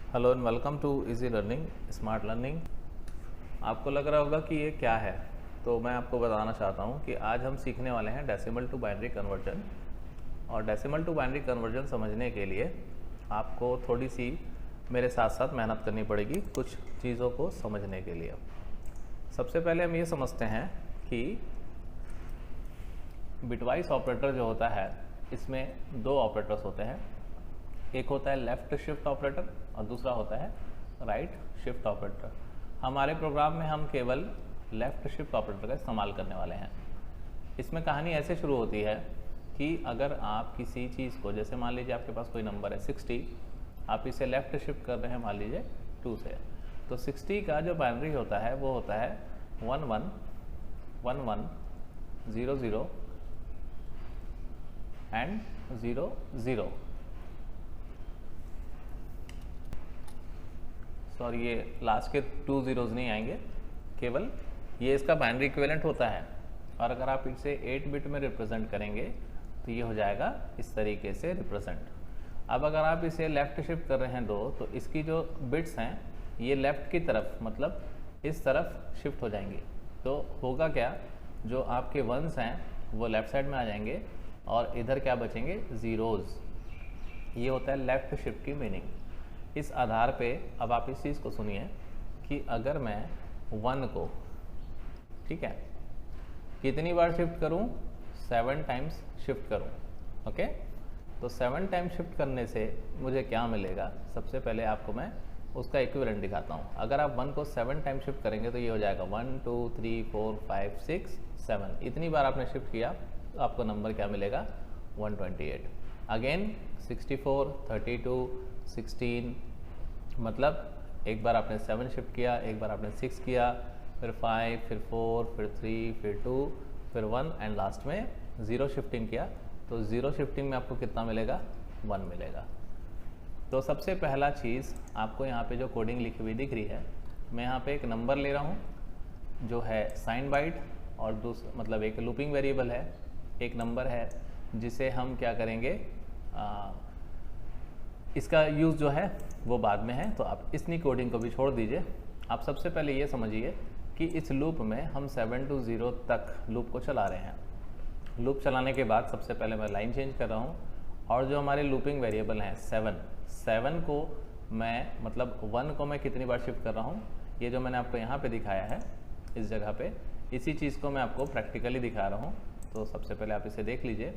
Hello and welcome to easy learning smart learning. आपको लग रहा होगा कि ये क्या है, तो मैं आपको बताना चाहता हूँ कि आज हम सीखने वाले हैं डेसिमल टू बाइनरी कन्वर्जन। और डेसिमल टू बाइनरी कन्वर्जन समझने के लिए आपको थोड़ी सी मेरे साथ साथ मेहनत करनी पड़ेगी कुछ चीज़ों को समझने के लिए। सबसे पहले हम ये समझते हैं कि बिटवाइज ऑपरेटर जो होता है इसमें दो ऑपरेटर्स होते हैं। एक होता है लेफ्ट शिफ्ट ऑपरेटर और दूसरा होता है राइट शिफ्ट ऑपरेटर। हमारे प्रोग्राम में हम केवल लेफ्ट शिफ्ट ऑपरेटर का इस्तेमाल करने वाले हैं। इसमें कहानी ऐसे शुरू होती है कि अगर आप किसी चीज़ को, जैसे मान लीजिए आपके पास कोई नंबर है 60, आप इसे लेफ्ट शिफ्ट कर रहे हैं मान लीजिए 2 से, तो 60 का जो बाइनरी होता है वो होता है 1 1 1 1 0 0 एंड 0 0। सॉरी, ये लास्ट के 2 zeros नहीं आएंगे, केवल ये इसका बाइनरी इक्विवेलेंट होता है। और अगर आप इसे 8 बिट में रिप्रेजेंट करेंगे तो ये हो जाएगा इस तरीके से रिप्रेजेंट। अब अगर आप इसे लेफ़्ट शिफ्ट कर रहे हैं 2, तो इसकी जो बिट्स हैं ये लेफ़्ट की तरफ, मतलब इस तरफ शिफ्ट हो जाएंगी। तो होगा क्या, जो आपके वंस हैं वो लेफ़्ट साइड में आ जाएंगे और इधर क्या बचेंगे, ज़ीरोज़। ये होता है लेफ़्ट शिफ्ट की मीनिंग। इस आधार पे अब आप इस चीज़ को सुनिए कि अगर मैं 1 को, ठीक है, कितनी बार शिफ्ट करूं, 7 टाइम्स शिफ्ट करूं, ओके। तो 7 टाइम्स शिफ्ट करने से मुझे क्या मिलेगा, सबसे पहले आपको मैं उसका इक्विवेलेंट दिखाता हूं। अगर आप 1 को 7 टाइम्स शिफ्ट करेंगे तो ये हो जाएगा 1 2 3 4 5 6 7। इतनी बार आपने शिफ्ट किया तो आपको नंबर क्या मिलेगा, 128। अगेन 64 32 16, मतलब एक बार आपने 7 शिफ्ट किया, एक बार आपने 6 किया, फिर 5, फिर 4, फिर 3, फिर 2, फिर 1 एंड लास्ट में 0 शिफ्टिंग किया। तो 0 शिफ्टिंग में आपको कितना मिलेगा, 1 मिलेगा। तो सबसे पहला चीज़ आपको यहाँ पे जो कोडिंग लिखी हुई दिख रही है, मैं यहाँ पे एक नंबर ले रहा हूँ जो है साइन बाइट, और दूसरा मतलब एक लूपिंग वेरिएबल है, एक नंबर है जिसे हम क्या करेंगे, इसका यूज़ जो है वो बाद में है। तो आप इतनी कोडिंग को भी छोड़ दीजिए। आप सबसे पहले ये समझिए कि इस लूप में हम 7 to 0 तक लूप को चला रहे हैं। लूप चलाने के बाद सबसे पहले मैं लाइन चेंज कर रहा हूँ, और जो हमारे लूपिंग वेरिएबल हैं 7 को मैं, मतलब 1 को मैं कितनी बार शिफ्ट कर रहा हूँ, ये जो मैंने आपको यहाँ पे दिखाया है इस जगह पे, इसी चीज़ को मैं आपको प्रैक्टिकली दिखा रहा हूँ। तो सबसे पहले आप इसे देख लीजिए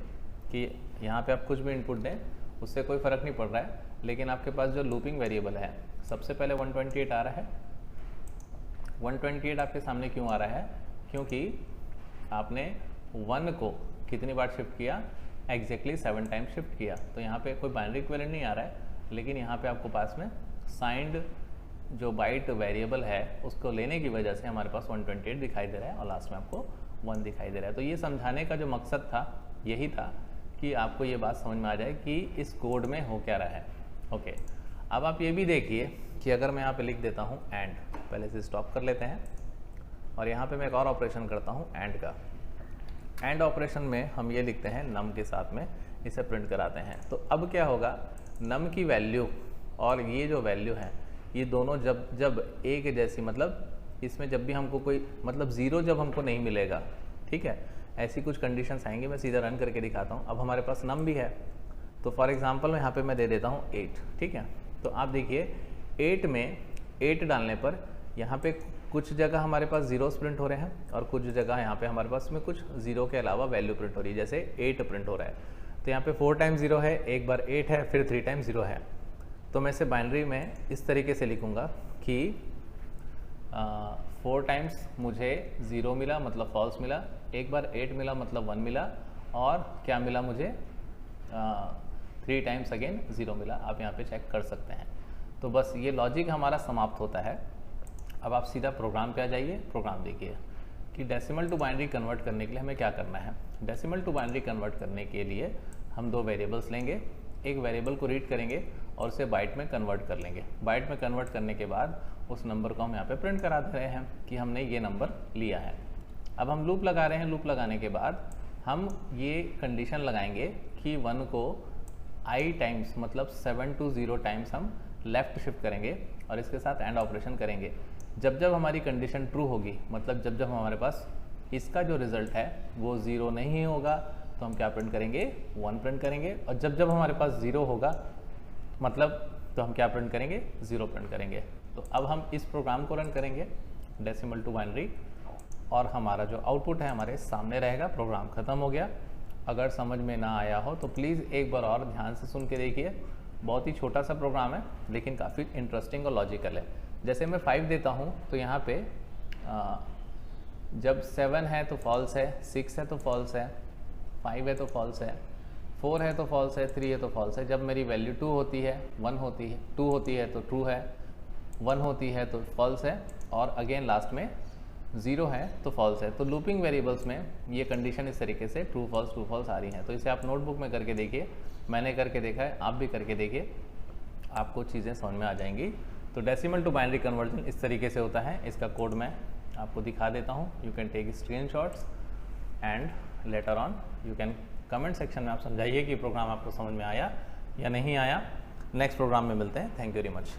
कि यहाँ पे आप कुछ भी इनपुट दें उससे कोई फ़र्क नहीं पड़ रहा है, लेकिन आपके पास जो लूपिंग वेरिएबल है, सबसे पहले 128 आ रहा है। 128 आपके सामने क्यों आ रहा है, क्योंकि आपने 1 को कितनी बार शिफ्ट किया, एग्जैक्टली 7 टाइम्स शिफ्ट किया। तो यहाँ पे कोई बाइनरी इक्विवेलेंट नहीं आ रहा है, लेकिन यहाँ पे आपको पास में साइंड जो बाइट वेरिएबल है उसको लेने की वजह से हमारे पास 128 दिखाई दे रहा है और लास्ट में आपको 1 दिखाई दे रहा है। तो ये समझाने का जो मकसद था यही था कि आपको ये बात समझ में आ जाए कि इस कोड में हो क्या रहा है, ओके। अब आप ये भी देखिए कि अगर मैं यहाँ पे लिख देता हूँ एंड, पहले से स्टॉप कर लेते हैं, और यहाँ पे मैं एक और ऑपरेशन करता हूँ एंड का। एंड ऑपरेशन में हम ये लिखते हैं नम के साथ में, इसे प्रिंट कराते हैं। तो अब क्या होगा, नम की वैल्यू और ये जो वैल्यू है ये दोनों जब एक जैसी, मतलब इसमें जब भी हमको कोई, मतलब 0 जब हमको नहीं मिलेगा, ठीक है, ऐसी कुछ कंडीशंस आएंगी। मैं सीधा रन करके दिखाता हूँ। अब हमारे पास नम भी है, तो फॉर एग्जांपल यहाँ पे मैं दे देता हूँ 8, ठीक है। तो आप देखिए 8 में 8 डालने पर यहाँ पे कुछ जगह हमारे पास जीरोस प्रिंट हो रहे हैं और कुछ जगह यहाँ पे हमारे पास में कुछ 0 के अलावा वैल्यू प्रिंट हो रही है, जैसे 8 प्रिंट हो रहा है। तो यहाँ पे 4 टाइम्स 0 है, एक बार 8 है, फिर 3 टाइम्स 0 है। तो मैं इसे बाइनरी में इस तरीके से लिखूँगा कि 4 टाइम्स मुझे 0 मिला मतलब फॉल्स मिला, एक बार 8 मिला मतलब 1 मिला, और क्या मिला मुझे, 3 टाइम्स अगेन 0 मिला। आप यहाँ पे चेक कर सकते हैं। तो बस ये लॉजिक हमारा समाप्त होता है। अब आप सीधा प्रोग्राम पे आ जाइए। प्रोग्राम देखिए कि डेसिमल टू बाइनरी कन्वर्ट करने के लिए हमें क्या करना है। डेसिमल टू बाइनरी कन्वर्ट करने के लिए हम 2 वेरिएबल्स लेंगे, एक वेरिएबल को रीड करेंगे और उसे बाइट में कन्वर्ट कर लेंगे। बाइट में कन्वर्ट करने के बाद उस नंबर को हम यहाँ पे प्रिंट करा दे रहे हैं कि हमने ये नंबर लिया है। अब हम लूप लगा रहे हैं। लूप लगाने के बाद हम ये कंडीशन लगाएंगे कि 1 को i टाइम्स, मतलब 7 to 0 टाइम्स हम लेफ़्ट शिफ्ट करेंगे और इसके साथ एंड ऑपरेशन करेंगे। जब जब हमारी कंडीशन ट्रू होगी, मतलब जब जब हमारे पास इसका जो रिज़ल्ट है वो 0 नहीं होगा, तो हम क्या प्रिंट करेंगे, 1 प्रिंट करेंगे। और जब जब हमारे पास 0 होगा मतलब तो हम क्या प्रिंट करेंगे, 0 प्रिंट करेंगे। तो अब हम इस प्रोग्राम को रन करेंगे डेसिमल टू बाइनरी और हमारा जो आउटपुट है हमारे सामने रहेगा। प्रोग्राम ख़त्म हो गया। अगर समझ में ना आया हो तो प्लीज़ एक बार और ध्यान से सुन के देखिए। बहुत ही छोटा सा प्रोग्राम है लेकिन काफ़ी इंटरेस्टिंग और लॉजिकल है। जैसे मैं 5 देता हूँ तो यहाँ पे जब 7 है तो फॉल्स है, 6 है तो फॉल्स है, 5 है तो फॉल्स है, 4 है तो फॉल्स है, 3 है तो फॉल्स है। जब मेरी वैल्यू 2 होती है, 1 होती है, 2 होती है तो ट्रू है, 1 होती है तो फॉल्स है और अगेन लास्ट में 0 है तो फॉल्स है। तो लूपिंग वेरिएबल्स में ये कंडीशन इस तरीके से ट्रू फॉल्स आ रही हैं। तो इसे आप नोटबुक में करके देखिए, मैंने करके देखा है, आप भी करके देखिए, आपको चीज़ें समझ में आ जाएंगी। तो डेसिमल टू बाइनरी कन्वर्जन इस तरीके से होता है। इसका कोड मैं आपको दिखा देता हूँ। You can take screenshots and later on you can comment section में आप समझाइए कि प्रोग्राम आपको समझ में आया या नहीं आया। नेक्स्ट प्रोग्राम में मिलते हैं। Thank you very much.